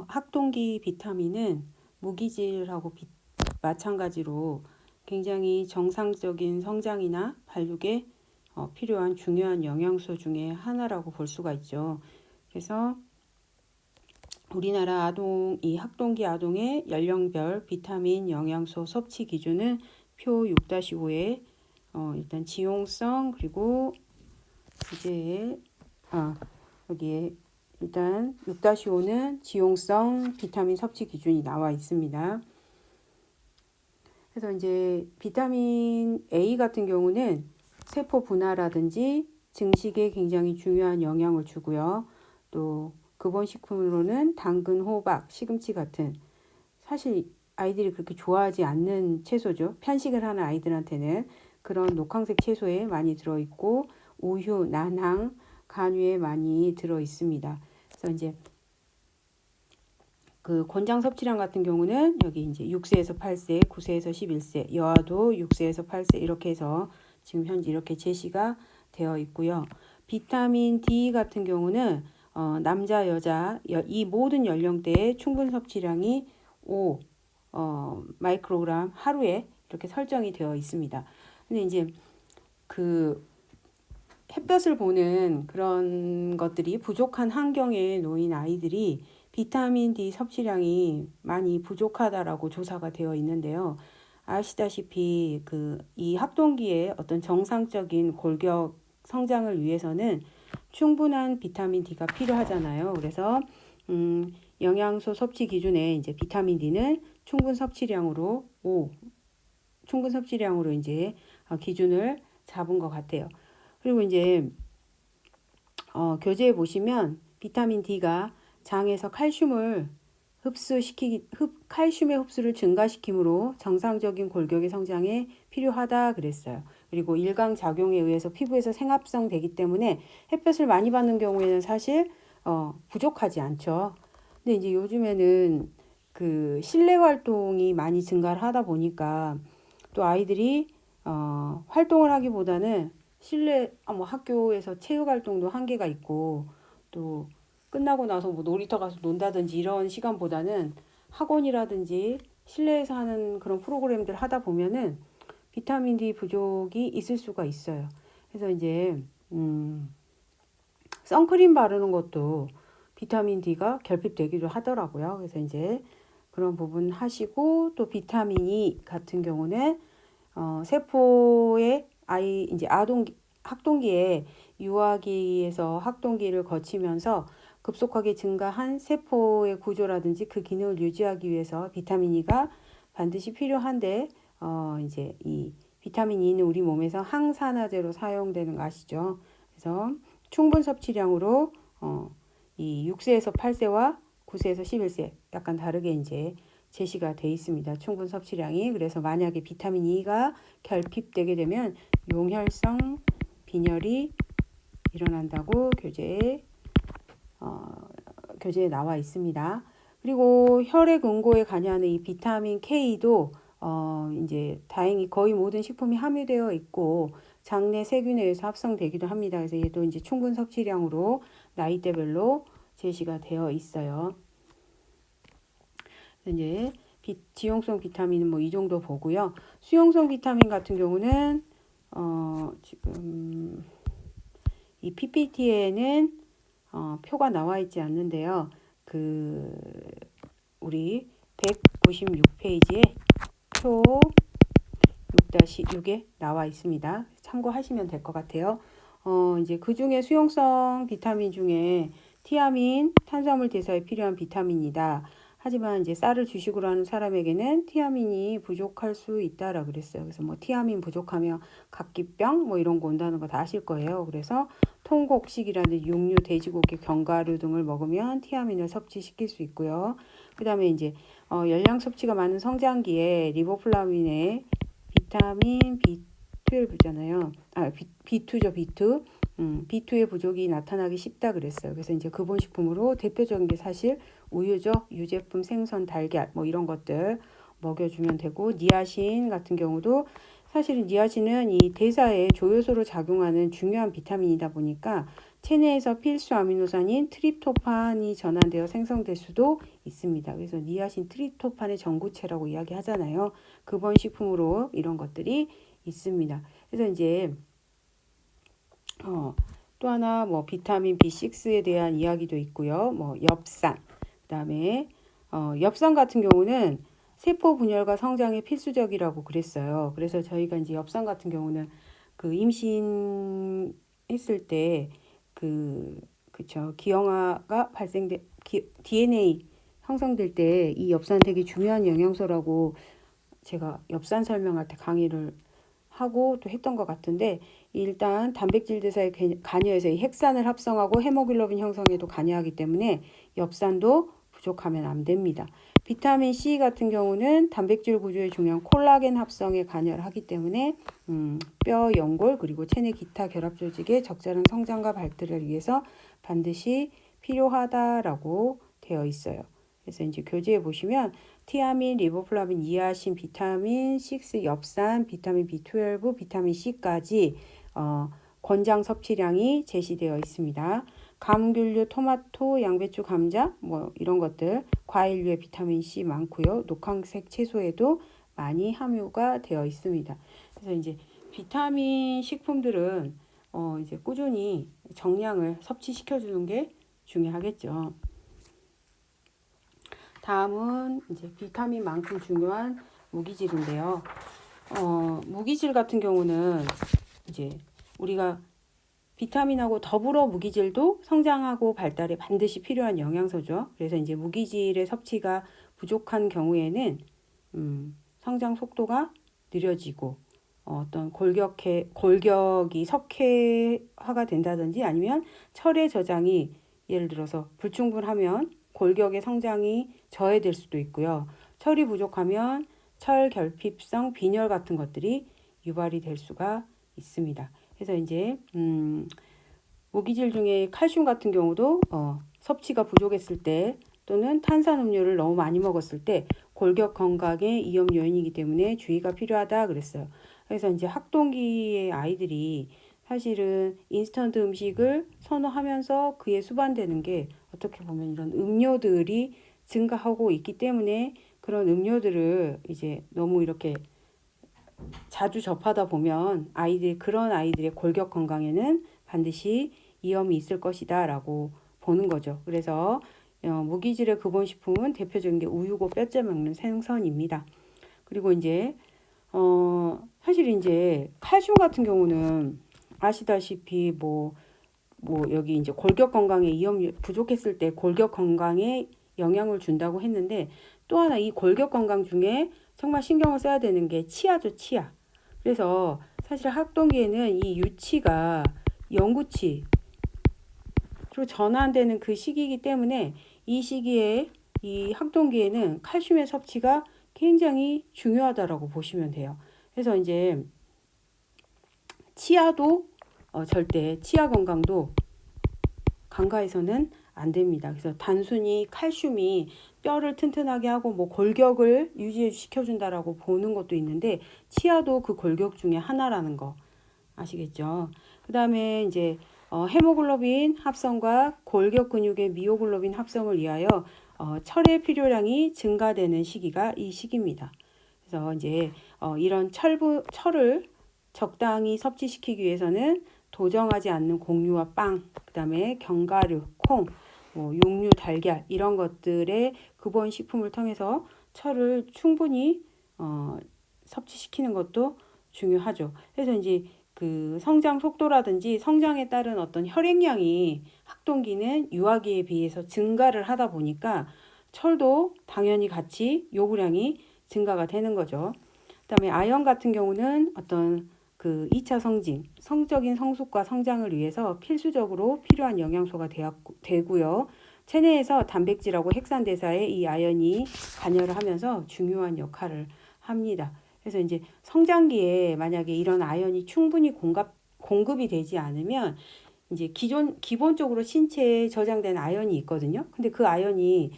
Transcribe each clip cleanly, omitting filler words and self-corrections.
학동기 비타민은 무기질하고 마찬가지로 굉장히 정상적인 성장이나 발육에 필요한 중요한 영양소 중에 하나라고 볼 수가 있죠. 그래서 우리나라 이 학동기 아동의 연령별 비타민 영양소 섭취 기준은 표 6-5에 일단 지용성 그리고 이제 여기에 일단 6-5는 지용성 비타민 섭취 기준이 나와 있습니다. 그래서 이제 비타민 A 같은 경우는 세포 분화라든지 증식에 굉장히 중요한 영향을 주고요. 또 근본식품으로는 당근, 호박, 시금치 같은 사실 아이들이 그렇게 좋아하지 않는 채소죠. 편식을 하는 아이들한테는 그런 녹황색 채소에 많이 들어있고 우유, 난황, 간유에 많이 들어 있습니다. 그래서 이제 그 권장 섭취량 같은 경우는 여기 이제 6세에서 8세, 9세에서 11세, 여아도 6세에서 8세 이렇게 해서 지금 현재 이렇게 제시가 되어 있고요. 비타민 D 같은 경우는 남자, 여자 이 모든 연령대의 충분 섭취량이 5 마이크로그램 하루에 이렇게 설정이 되어 있습니다. 근데 이제 그 햇볕을 보는 그런 것들이 부족한 환경에 놓인 아이들이 비타민 D 섭취량이 많이 부족하다라고 조사가 되어 있는데요. 아시다시피 이 학동기의 어떤 정상적인 골격 성장을 위해서는 충분한 비타민 D가 필요하잖아요. 그래서 영양소 섭취 기준에 이제 비타민 D는 충분 섭취량으로 이제 기준을 잡은 것 같아요. 그리고 이제 교재에 보시면 비타민 D가 장에서 칼슘의 흡수를 증가시키므로 정상적인 골격의 성장에 필요하다 그랬어요. 그리고 일광 작용에 의해서 피부에서 생합성 되기 때문에 햇볕을 많이 받는 경우에는 사실 부족하지 않죠. 근데 이제 요즘에는 그 실내 활동이 많이 증가를 하다 보니까 또 아이들이 활동을 하기보다는 실내 학교에서 체육 활동도 한계가 있고 또 끝나고 나서 뭐 놀이터 가서 논다든지 이런 시간보다는 학원이라든지 실내에서 하는 그런 프로그램들 하다 보면은 비타민 D 부족이 있을 수가 있어요. 그래서 이제 선크림 바르는 것도 비타민 D가 결핍되기도 하더라고요. 그래서 이제 그런 부분 하시고 또 비타민 E 같은 경우는 세포의 학동기에 유아기에서 학동기를 거치면서 급속하게 증가한 세포의 구조라든지 그 기능을 유지하기 위해서 비타민 E가 반드시 필요한데 이제 이 비타민 E는 우리 몸에서 항산화제로 사용되는 거 아시죠? 그래서 충분 섭취량으로 이 6세에서 8세와 9세에서 11세 약간 다르게 이제 제시가 돼 있습니다. 충분 섭취량이. 그래서 만약에 비타민 E가 결핍되게 되면 용혈성 빈혈이 일어난다고 교재에 나와 있습니다. 그리고 혈액 응고에 관여하는 이 비타민 K도 이제 다행히 거의 모든 식품이 함유되어 있고 장내 세균에 의해서 합성되기도 합니다. 그래서 얘도 이제 충분 섭취량으로 나이대별로 제시가 되어 있어요. 이제 지용성 비타민은 뭐 이 정도 보고요. 수용성 비타민 같은 경우는 지금 이 PPT에는 표가 나와 있지 않는데요. 우리 196페이지에 표 6-6에 나와 있습니다. 참고하시면 될 것 같아요. 이제 그 중에 수용성 비타민 중에 티아민, 탄수화물 대사에 필요한 비타민이다. 하지만 이제 쌀을 주식으로 하는 사람에게는 티아민이 부족할 수 있다라 그랬어요. 그래서 뭐 티아민 부족하면 각기병 뭐 이런 거 온다는 거 다 아실 거예요. 그래서 통곡식이라든지 육류, 돼지고기, 견과류 등을 먹으면 티아민을 섭취시킬 수 있고요. 그 다음에 이제 열량 섭취가 많은 성장기에 리보플라민의 비타민 B12잖아요. B2죠, B2. B2의 부족이 나타나기 쉽다 그랬어요. 그래서 이제 근본식품으로 대표적인 게 사실 우유죠. 유제품, 생선, 달걀 뭐 이런 것들 먹여주면 되고 니아신 같은 경우도 사실은 니아신은 이 대사의 조효소로 작용하는 중요한 비타민이다 보니까 체내에서 필수 아미노산인 트립토판이 전환되어 생성될 수도 있습니다. 그래서 니아신 트립토판의 전구체라고 이야기하잖아요. 급원식품으로 이런 것들이 있습니다. 그래서 이제 또 하나 뭐 비타민 B6에 대한 이야기도 있고요. 뭐 엽산, 그다음에 엽산 같은 경우는 세포 분열과 성장에 필수적이라고 그랬어요. 그래서 저희가 이제 엽산 같은 경우는 그 임신했을 때 그쵸, 기형아가 DNA 형성될 때 이 엽산 되게 중요한 영양소라고 제가 엽산 설명할 때 강의를 하고 또 했던 것 같은데, 일단 단백질 대사에 관여해서 이 핵산을 합성하고 헤모글로빈 형성에도 관여하기 때문에 엽산도 부족하면 안 됩니다. 비타민 C 같은 경우는 단백질 구조에 중요한 콜라겐 합성에 관여를 하기 때문에 뼈, 연골, 그리고 체내 기타 결합 조직의 적절한 성장과 발달을 위해서 반드시 필요하다라고 되어 있어요. 그래서 이제 교재에 보시면 티아민, 리보플라빈, 니아신, 비타민 6, 엽산, 비타민 B12, 비타민 C까지 권장 섭취량이 제시되어 있습니다. 감귤류, 토마토, 양배추, 감자 뭐 이런 것들, 과일류에 비타민 C 많고요. 녹황색 채소에도 많이 함유가 되어 있습니다. 그래서 이제 비타민 식품들은 이제 꾸준히 정량을 섭취시켜 주는 게 중요하겠죠. 다음은 이제 비타민만큼 중요한 무기질인데요. 무기질 같은 경우는 이제 우리가 비타민하고 더불어 무기질도 성장하고 발달에 반드시 필요한 영양소죠. 그래서 이제 무기질의 섭취가 부족한 경우에는 성장 속도가 느려지고 어떤 골격이 석회화가 된다든지 아니면 철의 저장이 예를 들어서 불충분하면 골격의 성장이 저해될 수도 있고요. 철이 부족하면 철 결핍성 빈혈 같은 것들이 유발이 될 수가 있습니다. 그래서 이제 무기질 중에 칼슘 같은 경우도 섭취가 부족했을 때 또는 탄산음료를 너무 많이 먹었을 때 골격 건강에 위험 요인이기 때문에 주의가 필요하다 그랬어요. 그래서 이제 학동기의 아이들이 사실은 인스턴트 음식을 선호하면서 그에 수반되는 게 어떻게 보면 이런 음료들이 증가하고 있기 때문에 그런 음료들을 이제 너무 이렇게 자주 접하다 보면 그런 아이들의 골격 건강에는 반드시 위험이 있을 것이다 라고 보는 거죠. 그래서 무기질의 근본식품은 대표적인 게 우유고 뼈째 먹는 생선입니다. 그리고 이제 사실 이제 칼슘 같은 경우는 아시다시피 뭐 여기 이제 골격 건강에 위험 부족했을 때 골격 건강에 영향을 준다고 했는데, 또 하나 이 골격 건강 중에 정말 신경을 써야 되는 게 치아죠, 치아. 그래서 사실 학동기에는 이 유치가 영구치로 전환되는 그 시기이기 때문에 이 시기에 이 학동기에는 칼슘의 섭취가 굉장히 중요하다라고 보시면 돼요. 그래서 이제 치아도 절대 치아 건강도 간과해서는 안 됩니다. 그래서 단순히 칼슘이 뼈를 튼튼하게 하고 뭐 골격을 유지시켜준다라고 보는 것도 있는데, 치아도 그 골격 중에 하나라는 거 아시겠죠? 그 다음에 이제 헤모글로빈 합성과 골격 근육의 미오글로빈 합성을 위하여 철의 필요량이 증가되는 시기가 이 시기입니다. 그래서 이제 이런 철을 적당히 섭취시키기 위해서는 도정하지 않는 곡류와 빵, 그 다음에 견과류, 콩, 뭐 육류, 달걀 이런 것들의 근본 식품을 통해서 철을 충분히 섭취시키는 것도 중요하죠. 그래서 이제 그 성장 속도라든지 성장에 따른 어떤 혈액량이 학동기는 유아기에 비해서 증가를 하다 보니까 철도 당연히 같이 요구량이 증가가 되는 거죠. 그다음에 아연 같은 경우는 어떤 그 2차 성적인 성숙과 성장을 위해서 필수적으로 필요한 영양소가 되고요. 체내에서 단백질하고 핵산 대사에 이 아연이 관여를 하면서 중요한 역할을 합니다. 그래서 이제 성장기에 만약에 이런 아연이 충분히 공급이 되지 않으면 이제 기본적으로 신체에 저장된 아연이 있거든요. 근데 그 아연이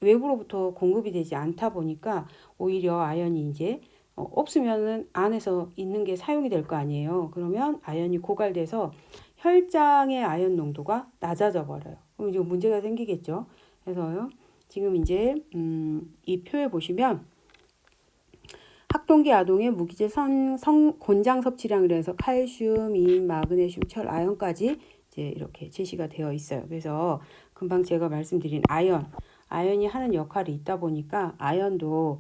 외부로부터 공급이 되지 않다 보니까 오히려 아연이 이제 없으면은 안에서 있는 게 사용이 될 거 아니에요. 그러면 아연이 고갈돼서 혈장의 아연 농도가 낮아져 버려요. 그럼 이제 문제가 생기겠죠. 그래서요. 지금 이제 이 표에 보시면 학동기 아동의 무기질 곤장 섭취량을 해서 칼슘, 인, 마그네슘, 철, 아연까지 이제 이렇게 제시가 되어 있어요. 그래서 금방 제가 말씀드린 아연이 하는 역할이 있다 보니까 아연도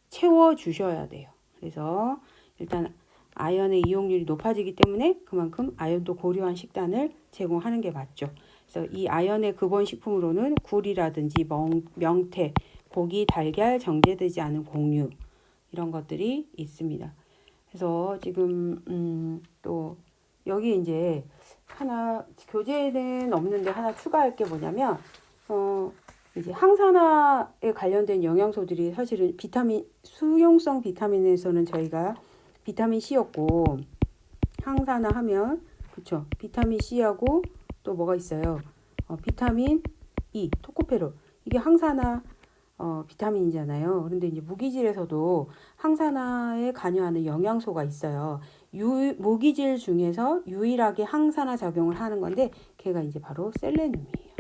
채워 주셔야 돼요. 그래서 일단 아연의 이용률이 높아지기 때문에 그만큼 아연도 고려한 식단을 제공하는 게 맞죠. 그래서 이 아연의 근본 식품으로는 굴이라든지 명태, 고기, 달걀, 정제되지 않은 곡류 이런 것들이 있습니다. 그래서 지금 또 여기 이제 하나 교재에는 없는데 하나 추가할 게 뭐냐면 이제 항산화에 관련된 영양소들이 사실은 수용성 비타민에서는 저희가 비타민 C였고 항산화 하면 그쵸 비타민 C하고 또 뭐가 있어요? 비타민 E, 토코페롤 이게 항산화 비타민이잖아요. 그런데 이제 무기질에서도 항산화에 관여하는 영양소가 있어요. 무기질 중에서 유일하게 항산화 작용을 하는 건데 걔가 이제 바로 셀레늄이에요.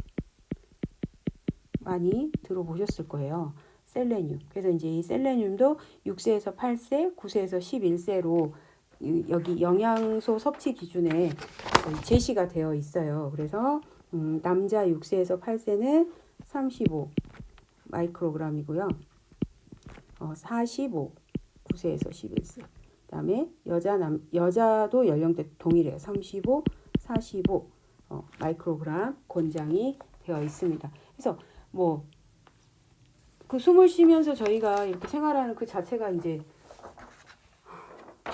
많이 들어보셨을 거예요. 셀레늄. 그래서 이제 이 셀레늄도 6세에서 8세, 9세에서 11세로 여기 영양소 섭취 기준에 제시가 되어 있어요. 그래서 남자 6세에서 8세는 35 마이크로그램이고요. 45 9세에서 11세. 그다음에 여자도 연령대 동일해요. 35, 45 마이크로그램 권장이 되어 있습니다. 그래서 뭐 그 숨을 쉬면서 저희가 이렇게 생활하는 그 자체가 이제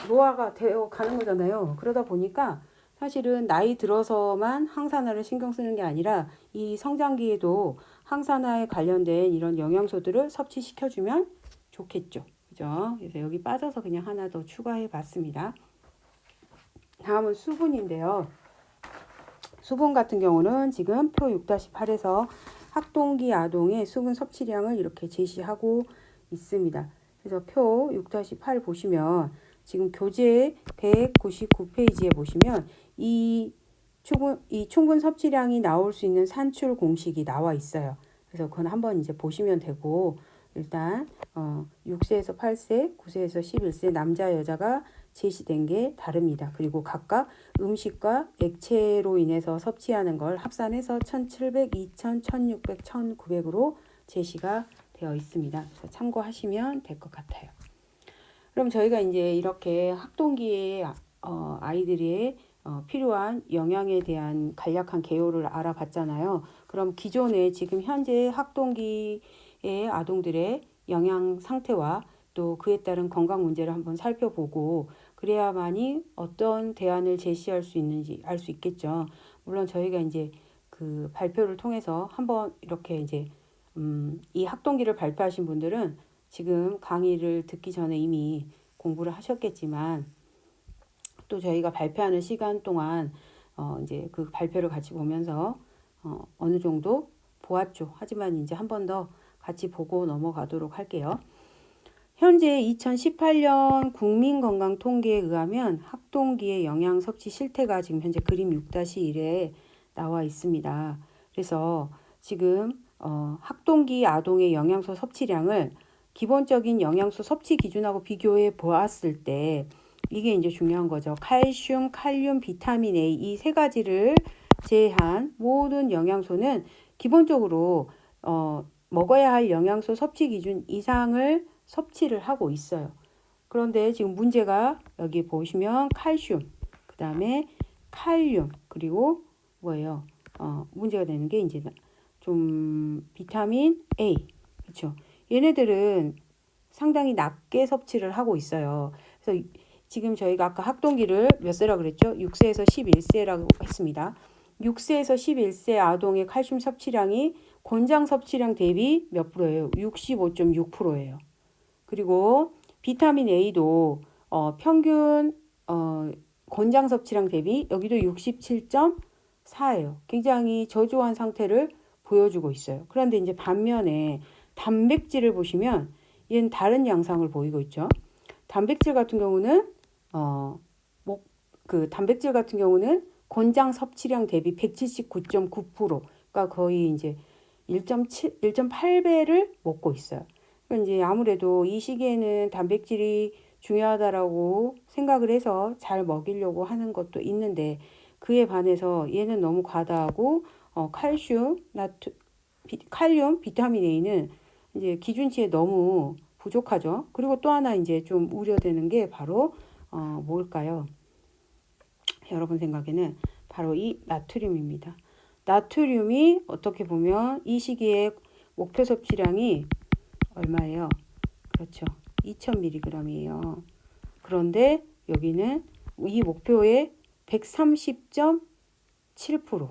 노화가 되어 가는 거잖아요. 그러다 보니까 사실은 나이 들어서만 항산화를 신경 쓰는 게 아니라 이 성장기에도 항산화에 관련된 이런 영양소들을 섭취시켜주면 좋겠죠. 그죠? 그래서 여기 빠져서 그냥 하나 더 추가해 봤습니다. 다음은 수분인데요. 수분 같은 경우는 지금 표 6-8에서 학동기 아동의 수분 섭취량을 이렇게 제시하고 있습니다. 그래서 표 6-8 보시면 지금 교재 199페이지에 보시면 이 충분 섭취량이 나올 수 있는 산출 공식이 나와 있어요. 그래서 그건 한번 이제 보시면 되고 일단 6세에서 8세, 9세에서 11세 남자 여자가 제시된 게 다릅니다. 그리고 각각 음식과 액체로 인해서 섭취하는 걸 합산해서 1700, 2000, 1600, 1900으로 제시가 되어 있습니다. 그래서 참고하시면 될 것 같아요. 그럼 저희가 이제 이렇게 학동기에 아이들이 필요한 영양에 대한 간략한 개요를 알아봤잖아요. 그럼 기존에 지금 현재 학동기의 아동들의 영양 상태와 또 그에 따른 건강 문제를 한번 살펴보고 그래야만이 어떤 대안을 제시할 수 있는지 알 수 있겠죠. 물론 저희가 이제 그 발표를 통해서 한번 이렇게 이제 이 학동기를 발표하신 분들은 지금 강의를 듣기 전에 이미 공부를 하셨겠지만 또 저희가 발표하는 시간 동안 이제 그 발표를 같이 보면서 어느 정도 보았죠. 하지만 이제 한 번 더 같이 보고 넘어가도록 할게요. 현재 2018년 국민건강통계에 의하면 학동기의 영양 섭취 실태가 지금 현재 그림 6-1에 나와 있습니다. 그래서 지금 학동기 아동의 영양소 섭취량을 기본적인 영양소 섭취 기준하고 비교해 보았을 때 이게 이제 중요한 거죠. 칼슘, 칼륨, 비타민 A 이 세 가지를 제한 모든 영양소는 기본적으로 먹어야 할 영양소 섭취 기준 이상을 섭취를 하고 있어요. 그런데 지금 문제가 여기 보시면 칼슘, 그 다음에 칼륨, 그리고 뭐예요? 문제가 되는 게 이제 좀 비타민 A, 그렇죠? 얘네들은 상당히 낮게 섭취를 하고 있어요. 그래서 지금 저희가 아까 학동기를 몇 세라고 그랬죠? 6세에서 11세라고 했습니다. 6세에서 11세 아동의 칼슘 섭취량이 권장 섭취량 대비 몇 프로예요? 65.6%예요. 그리고 비타민 A도 평균 권장 섭취량 대비 여기도 67.4예요. 굉장히 저조한 상태를 보여주고 있어요. 그런데 이제 반면에 단백질을 보시면 얘는 다른 양상을 보이고 있죠. 단백질 같은 경우는 단백질 같은 경우는 권장 섭취량 대비 179.9%가 거의 이제 1.8배를 먹고 있어요. 그러니까 이제 아무래도 이 시기에는 단백질이 중요하다라고 생각을 해서 잘 먹이려고 하는 것도 있는데 그에 반해서 얘는 너무 과다하고 칼륨, 비타민 A는 이제 기준치에 너무 부족하죠. 그리고 또 하나 이제 좀 우려되는 게 바로 뭘까요? 여러분 생각에는 바로 이 나트륨입니다. 나트륨이 어떻게 보면 이 시기에 목표 섭취량이 얼마예요? 그렇죠. 2000mg이에요. 그런데 여기는 이 목표의 130.7%.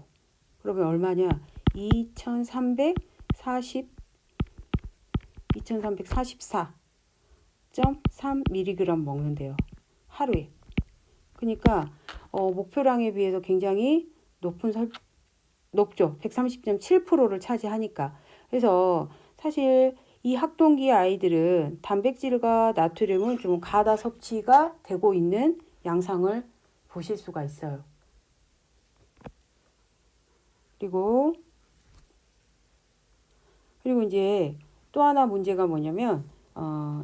그러면 얼마냐? 2344.3mg 먹는데요. 하루에. 그러니까 목표량에 비해서 굉장히 높죠. 130.7%를 차지하니까. 그래서 사실 이 학동기 아이들은 단백질과 나트륨은 좀 과다 섭취가 되고 있는 양상을 보실 수가 있어요. 그리고 이제 또 하나 문제가 뭐냐면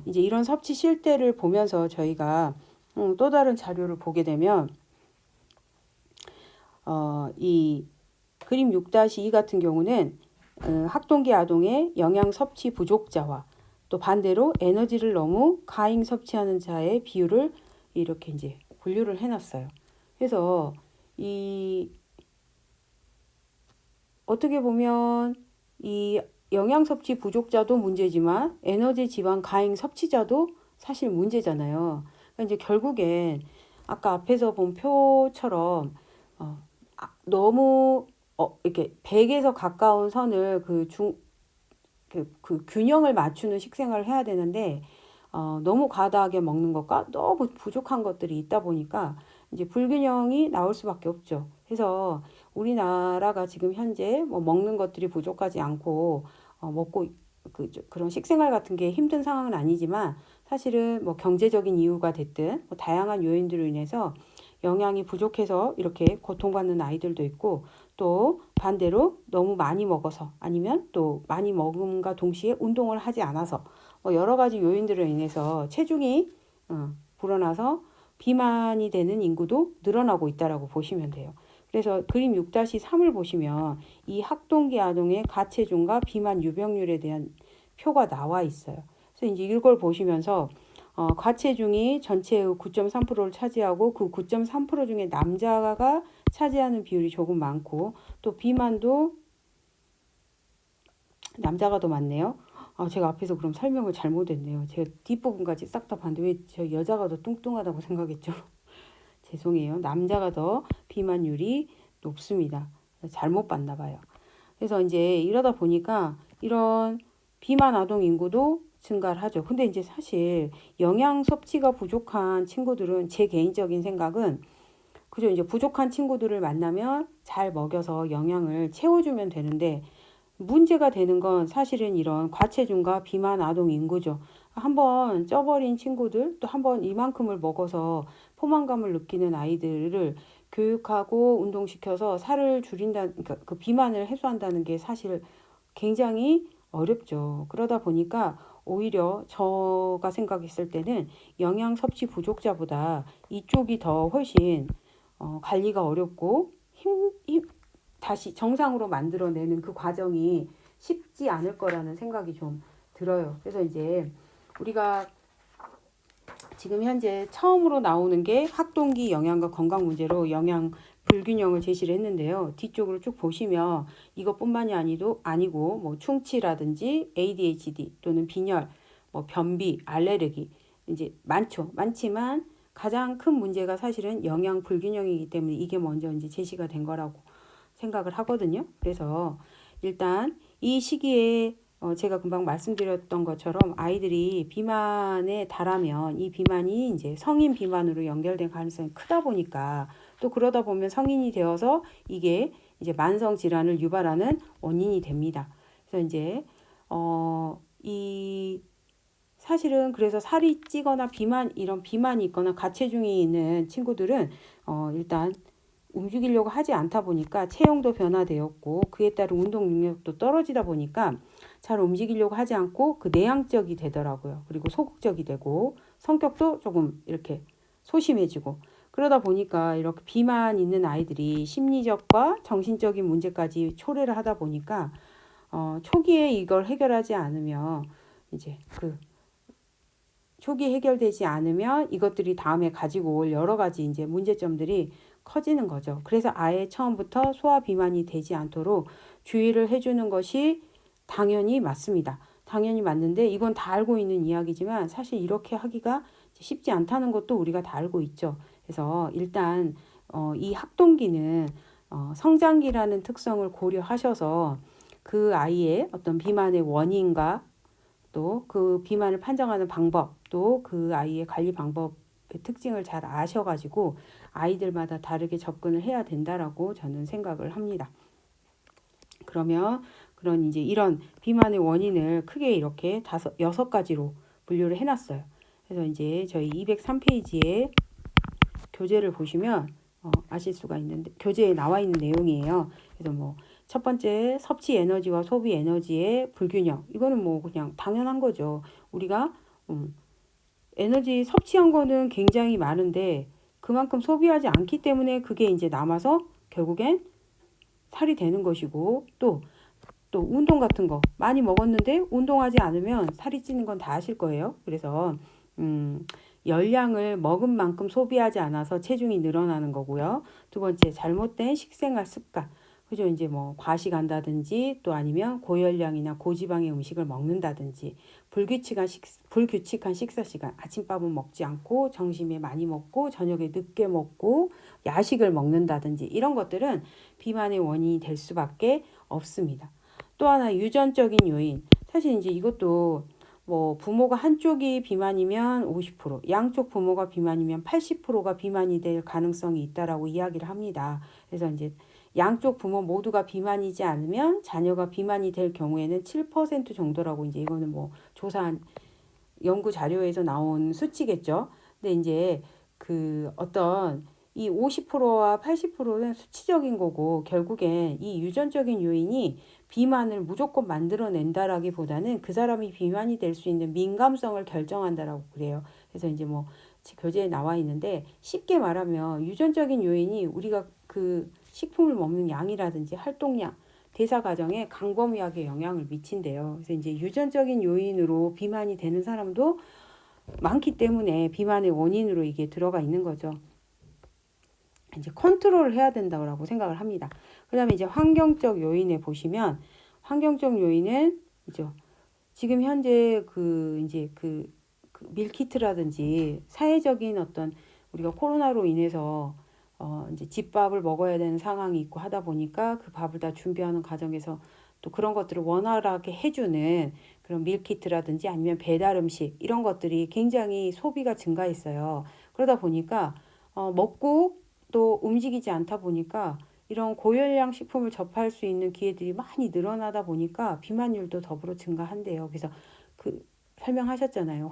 이제 이런 섭취 실태를 보면서 저희가 또 다른 자료를 보게 되면 이 그림 6-2 같은 경우는 학동기 아동의 영양 섭취 부족자와 또 반대로 에너지를 너무 과잉 섭취하는 자의 비율을 이렇게 이제 분류를 해놨어요. 그래서 이 어떻게 보면 이 영양 섭취 부족자도 문제지만 에너지 지방 과잉 섭취자도 사실 문제잖아요. 그러니까 이제 결국엔 아까 앞에서 본 표처럼 너무 이렇게 100에서 가까운 선을 그 균형을 맞추는 식생활을 해야 되는데 너무 과다하게 먹는 것과 너무 부족한 것들이 있다 보니까 이제 불균형이 나올 수밖에 없죠. 그래서 우리나라가 지금 현재 뭐 먹는 것들이 부족하지 않고 먹고 그런 식생활 같은 게 힘든 상황은 아니지만 사실은 뭐 경제적인 이유가 됐든 뭐 다양한 요인들로 인해서 영양이 부족해서 이렇게 고통받는 아이들도 있고 또 반대로 너무 많이 먹어서 아니면 또 많이 먹음과 동시에 운동을 하지 않아서 뭐 여러 가지 요인들로 인해서 체중이 불어나서 비만이 되는 인구도 늘어나고 있다라고 보시면 돼요. 그래서 그림 6-3을 보시면 이 학동기 아동의 가체중과 비만 유병률에 대한 표가 나와 있어요. 그래서 이제 이걸 보시면서 과체중이 전체의 9.3%를 차지하고 그 9.3% 중에 남자가 차지하는 비율이 조금 많고 또 비만도 남자가 더 많네요. 제가 앞에서 그럼 설명을 잘못했네요. 제가 뒷부분까지 싹 다 봤는데 왜 저 여자가 더 뚱뚱하다고 생각했죠? 죄송해요. 남자가 더 비만율이 높습니다. 잘못 봤나 봐요. 그래서 이제 이러다 보니까 이런 비만 아동 인구도 증가를 하죠. 근데 이제 사실 영양 섭취가 부족한 친구들은 제 개인적인 생각은 그죠. 이제 부족한 친구들을 만나면 잘 먹여서 영양을 채워주면 되는데 문제가 되는 건 사실은 이런 과체중과 비만 아동 인구죠. 한번 쪄버린 친구들 또 한번 이만큼을 먹어서 포만감을 느끼는 아이들을 교육하고 운동시켜서 살을 줄인다, 그러니까 그 비만을 해소한다는 게 사실 굉장히 어렵죠. 그러다 보니까 오히려 제가 생각했을 때는 영양 섭취 부족자보다 이쪽이 더 훨씬 관리가 어렵고 다시 정상으로 만들어내는 그 과정이 쉽지 않을 거라는 생각이 좀 들어요. 그래서 이제 우리가 지금 현재 처음으로 나오는 게 학동기 영양과 건강 문제로 영양 불균형을 제시를 했는데요. 뒤쪽으로 쭉 보시면 이것뿐만이 아니고 뭐 충치라든지 ADHD 또는 빈혈, 뭐 변비, 알레르기 이제 많지만 가장 큰 문제가 사실은 영양 불균형이기 때문에 이게 먼저 이제 제시가 된 거라고 생각을 하거든요. 그래서 일단 이 시기에 제가 금방 말씀드렸던 것처럼 아이들이 비만에 달하면 이 비만이 이제 성인 비만으로 연결된 가능성이 크다 보니까 또 그러다 보면 성인이 되어서 이게 이제 만성 질환을 유발하는 원인이 됩니다. 그래서 이제 이 사실은 그래서 살이 찌거나 이런 비만이 있거나 가체중이 있는 친구들은 일단 움직이려고 하지 않다 보니까 체형도 변화되었고 그에 따른 운동 능력도 떨어지다 보니까 잘 움직이려고 하지 않고 그 내향적이 되더라고요. 그리고 소극적이 되고 성격도 조금 이렇게 소심해지고 그러다 보니까 이렇게 비만 있는 아이들이 심리적과 정신적인 문제까지 초래를 하다 보니까 초기에 이걸 해결하지 않으면 이제 초기에 해결되지 않으면 이것들이 다음에 가지고 올 여러 가지 이제 문제점들이 커지는 거죠. 그래서 아예 처음부터 소화 비만이 되지 않도록 주의를 해주는 것이 당연히 맞습니다. 당연히 맞는데 이건 다 알고 있는 이야기지만 사실 이렇게 하기가 쉽지 않다는 것도 우리가 다 알고 있죠. 그래서 일단 이 학동기는 성장기라는 특성을 고려하셔서 그 아이의 어떤 비만의 원인과 또 그 비만을 판정하는 방법, 또 그 아이의 관리 방법의 특징을 잘 아셔가지고 아이들마다 다르게 접근을 해야 된다라고 저는 생각을 합니다. 그러면 그런 이제 이런 비만의 원인을 크게 이렇게 6가지로 분류를 해놨어요. 그래서 이제 저희 203페이지에 교재를 보시면 아실 수가 있는데 교재에 나와 있는 내용이에요. 그래서 뭐 첫 번째 섭취 에너지와 소비 에너지의 불균형. 이거는 뭐 그냥 당연한 거죠. 우리가 에너지 섭취한 거는 굉장히 많은데 그만큼 소비하지 않기 때문에 그게 이제 남아서 결국엔 살이 되는 것이고 또 운동 같은 거 많이 먹었는데 운동하지 않으면 살이 찌는 건 다 아실 거예요. 그래서 열량을 먹은 만큼 소비하지 않아서 체중이 늘어나는 거고요. 두 번째 잘못된 식생활 습관. 그죠? 이제 뭐 과식한다든지 또 아니면 고열량이나 고지방의 음식을 먹는다든지 불규칙한 식사 시간. 아침밥은 먹지 않고 점심에 많이 먹고 저녁에 늦게 먹고 야식을 먹는다든지 이런 것들은 비만의 원인이 될 수밖에 없습니다. 또 하나 유전적인 요인. 사실 이제 이것도 뭐 부모가 한쪽이 비만이면 50%, 양쪽 부모가 비만이면 80%가 비만이 될 가능성이 있다라고 이야기를 합니다. 그래서 이제 양쪽 부모 모두가 비만이지 않으면 자녀가 비만이 될 경우에는 7% 정도라고 이제 이거는 뭐 조사한 연구 자료에서 나온 수치겠죠. 근데 이제 그 어떤 이 50%와 80%는 수치적인 거고 결국엔 이 유전적인 요인이 비만을 무조건 만들어낸다라기보다는 그 사람이 비만이 될 수 있는 민감성을 결정한다라고 그래요. 그래서 이제 뭐 교재에 나와 있는데 쉽게 말하면 유전적인 요인이 우리가 그 식품을 먹는 양이라든지 활동량, 대사 과정에 광범위하게 영향을 미친대요. 그래서 이제 유전적인 요인으로 비만이 되는 사람도 많기 때문에 비만의 원인으로 이게 들어가 있는 거죠. 이제 컨트롤을 해야 된다고 생각을 합니다. 그다음에 이제 환경적 요인에 보시면 환경적 요인은 이제 지금 현재 이제 밀키트라든지 사회적인 어떤 우리가 코로나로 인해서 이제 집밥을 먹어야 되는 상황이 있고 하다 보니까 그 밥을 다 준비하는 과정에서 또 그런 것들을 원활하게 해주는 그런 밀키트라든지 아니면 배달 음식 이런 것들이 굉장히 소비가 증가했어요. 그러다 보니까 먹고 또 움직이지 않다 보니까 이런 고열량 식품을 접할 수 있는 기회들이 많이 늘어나다 보니까 비만율도 더불어 증가한대요. 그래서 설명하셨잖아요.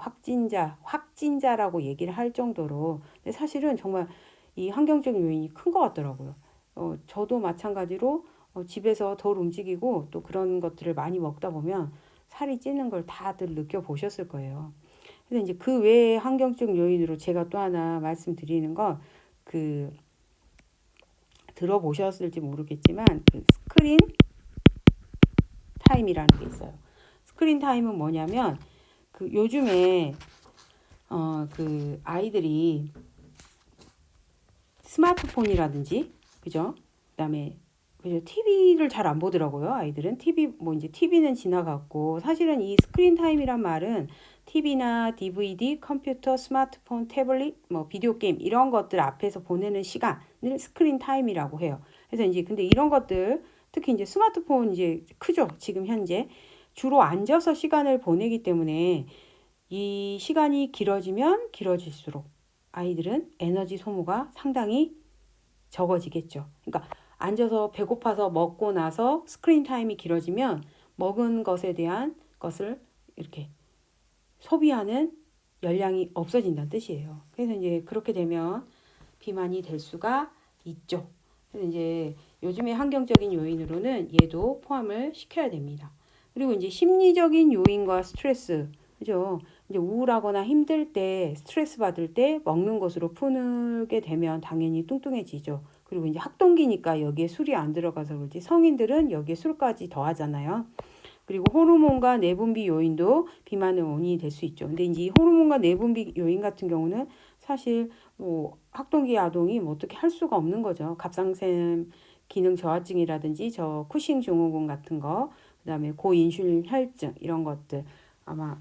확진자라고 얘기를 할 정도로. 근데 사실은 정말 이 환경적인 요인이 큰 것 같더라고요. 저도 마찬가지로 집에서 덜 움직이고 또 그런 것들을 많이 먹다 보면 살이 찌는 걸 다들 느껴보셨을 거예요. 그래서 이제 그 외에 환경적 요인으로 제가 또 하나 말씀드리는 건 들어보셨을지 모르겠지만 스크린 타임이라는 게 있어요. 스크린 타임은 뭐냐면 요즘에 아이들이 스마트폰이라든지 그죠? 그다음에 TV를 잘 안 보더라고요. 아이들은 TV는 지나갔고 사실은 이 스크린 타임이란 말은 TV나 DVD, 컴퓨터, 스마트폰, 태블릿, 뭐 비디오 게임 이런 것들 앞에서 보내는 시간을 스크린 타임이라고 해요. 그래서 이제 근데 이런 것들 특히 이제 스마트폰 이제 크죠. 지금 현재 주로 앉아서 시간을 보내기 때문에 이 시간이 길어지면 길어질수록 아이들은 에너지 소모가 상당히 적어지겠죠. 그러니까 앉아서 배고파서 먹고 나서 스크린 타임이 길어지면 먹은 것에 대한 것을 이렇게 소비하는 열량이 없어진다는 뜻이에요. 그래서 이제 그렇게 되면 비만이 될 수가 있죠. 그래서 이제 요즘의 환경적인 요인으로는 얘도 포함을 시켜야 됩니다. 그리고 이제 심리적인 요인과 스트레스, 그죠? 이제 우울하거나 힘들 때, 스트레스 받을 때 먹는 것으로 푸게 되면 당연히 뚱뚱해지죠. 그리고 이제 학동기니까 여기에 술이 안 들어가서 그렇지 성인들은 여기에 술까지 더하잖아요. 그리고 호르몬과 내분비 요인도 비만의 원인이 될 수 있죠. 근데 이제 이 호르몬과 내분비 요인 같은 경우는 사실 뭐 학동기 아동이 뭐 어떻게 할 수가 없는 거죠. 갑상샘 기능 저하증이라든지 저 쿠싱 증후군 같은 거, 그다음에 고인슐린 혈증 이런 것들 아마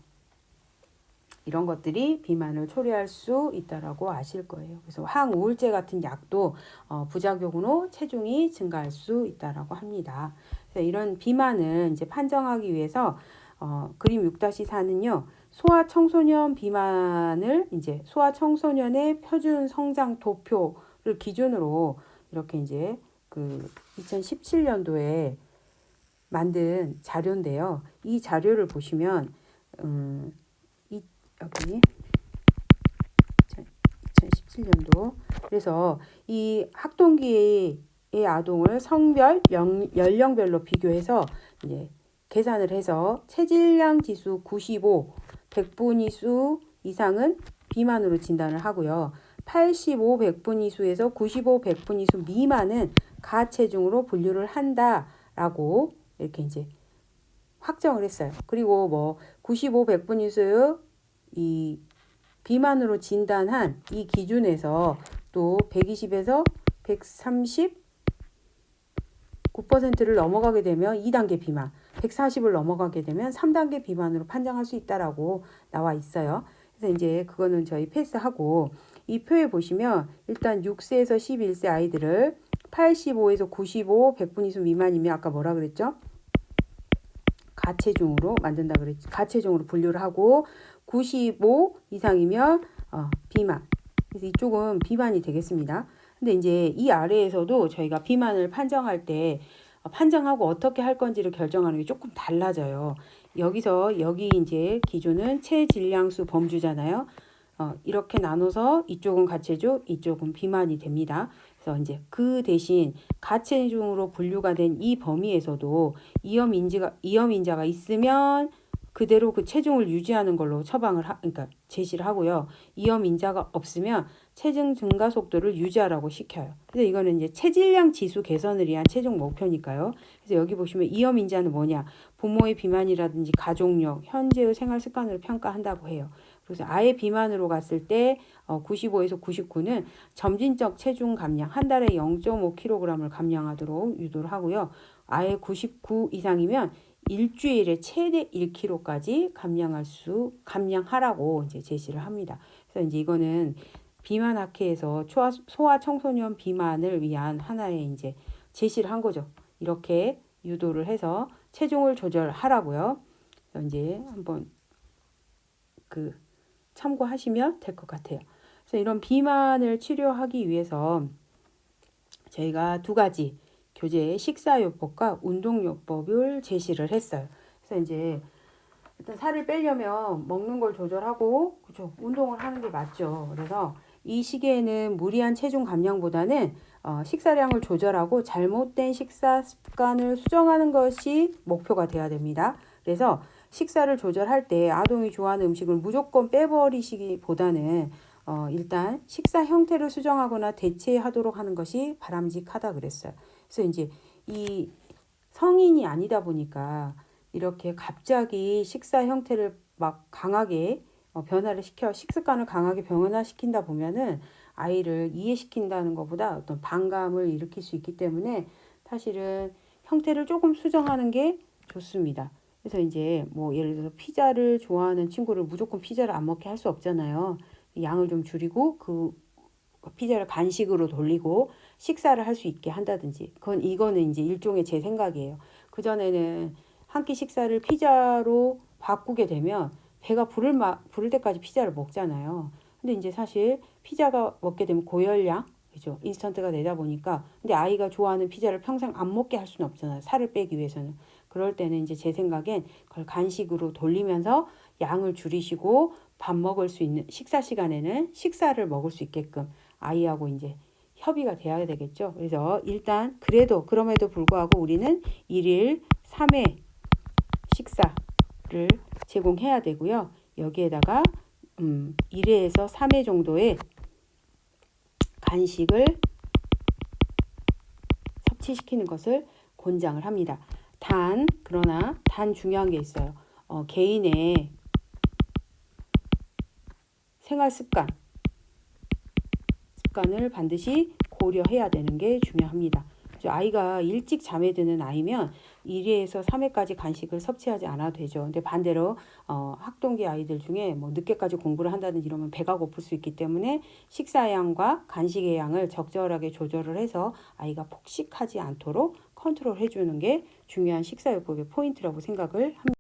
이런 것들이 비만을 초래할 수 있다라고 아실 거예요. 그래서 항우울제 같은 약도 부작용으로 체중이 증가할 수 있다라고 합니다. 그래서 이런 비만을 이제 판정하기 위해서 그림 6-4는요. 소아청소년 비만을 이제 소아청소년의 표준 성장 도표를 기준으로 이렇게 이제 그 2017년도에 만든 자료인데요. 이 자료를 보시면 여기 2017년도 그래서 이 학동기의 아동을 성별, 연령별로 비교해서 이제 계산을 해서 체질량 지수 95, 100분위수 이상은 비만으로 진단을 하고요. 85, 100분위수에서 95, 100분위수 미만은 가체중으로 분류를 한다라고 이렇게 이제 확정을 했어요. 그리고 뭐 95, 100분위수 이 비만으로 진단한 이 기준에서 또 120에서 139%를 넘어가게 되면 2단계 비만, 140을 넘어가게 되면 3단계 비만으로 판정할 수 있다라고 나와 있어요. 그래서 이제 그거는 저희 패스하고 이 표에 보시면 일단 6세에서 11세 아이들을 85에서 95, 100분위수 미만이면 아까 뭐라 그랬죠? 가체중으로 만든다 그랬죠. 가체중으로 분류를 하고 95 이상이면 비만. 그래서 이쪽은 비만이 되겠습니다. 근데 이제 이 아래에서도 저희가 비만을 판정할 때 판정하고 어떻게 할 건지를 결정하는 게 조금 달라져요. 여기 이제 기준은 체질량수 범주잖아요. 이렇게 나눠서 이쪽은 가체중, 이쪽은 비만이 됩니다. 그래서 이제 그 대신 가체중으로 분류가 된 이 범위에서도 이염인자가 있으면 그대로 그 체중을 유지하는 걸로 그러니까 제시를 하고요. 이염인자가 없으면 체중 증가 속도를 유지하라고 시켜요. 그래서 이거는 이제 체질량 지수 개선을 위한 최종 목표니까요. 그래서 여기 보시면 이염인자는 뭐냐? 부모의 비만이라든지 가족력, 현재의 생활 습관으로 평가한다고 해요. 그래서 아예 비만으로 갔을 때 95에서 99는 점진적 체중 감량, 한 달에 0.5kg을 감량하도록 유도를 하고요. 아예 99 이상이면 일주일에 최대 1kg까지 감량하라고 이제 제시를 합니다. 그래서 이제 이거는 비만 학회에서 소아 청소년 비만을 위한 하나의 이제 제시를 한 거죠. 이렇게 유도를 해서 체중을 조절하라고요. 그래서 이제 한번 참고하시면 될 것 같아요. 그래서 이런 비만을 치료하기 위해서 저희가 두 가지 교재 식사요법과 운동요법을 제시를 했어요. 그래서 이제 일단 살을 빼려면 먹는 걸 조절하고 그죠? 운동을 하는 게 맞죠. 그래서 이 시기에는 무리한 체중 감량보다는 식사량을 조절하고 잘못된 식사 습관을 수정하는 것이 목표가 돼야 됩니다. 그래서 식사를 조절할 때 아동이 좋아하는 음식을 무조건 빼버리시기보다는 일단 식사 형태를 수정하거나 대체하도록 하는 것이 바람직하다 그랬어요. 그래서 이제 이 성인이 아니다 보니까 이렇게 갑자기 식사 형태를 막 강하게 변화를 시켜 식습관을 강하게 변화시킨다 보면은 아이를 이해시킨다는 것보다 어떤 반감을 일으킬 수 있기 때문에 사실은 형태를 조금 수정하는 게 좋습니다. 그래서 이제 뭐 예를 들어서 피자를 좋아하는 친구를 무조건 피자를 안 먹게 할 수 없잖아요. 양을 좀 줄이고 그 피자를 간식으로 돌리고 식사를 할 수 있게 한다든지 이거는 이제 일종의 제 생각이에요. 그전에는 한 끼 식사를 피자로 바꾸게 되면 배가 부를 때까지 피자를 먹잖아요. 근데 이제 사실 피자가 먹게 되면 고열량 그죠? 인스턴트가 되다 보니까 근데 아이가 좋아하는 피자를 평생 안 먹게 할 수는 없잖아요. 살을 빼기 위해서는. 그럴 때는 이제 제 생각엔 그걸 간식으로 돌리면서 양을 줄이시고 밥 먹을 수 있는 식사 시간에는 식사를 먹을 수 있게끔 아이하고 이제 협의가 돼야 되겠죠. 그래서 일단 그럼에도 불구하고 우리는 1일 3회 식사를 제공해야 되고요. 여기에다가 1회에서 3회 정도의 간식을 섭취시키는 것을 권장을 합니다. 그러나 중요한 게 있어요. 개인의 생활 습관을 반드시 고려해야 되는 게 중요합니다. 아이가 일찍 잠에 드는 아이면 1회에서 3회까지 간식을 섭취하지 않아도 되죠. 근데 반대로 학동기 아이들 중에 뭐 늦게까지 공부를 한다든지 이러면 배가 고플 수 있기 때문에 식사량과 간식의 양을 적절하게 조절을 해서 아이가 폭식하지 않도록 컨트롤 해주는 게 중요한 식사요법의 포인트라고 생각을 합니다.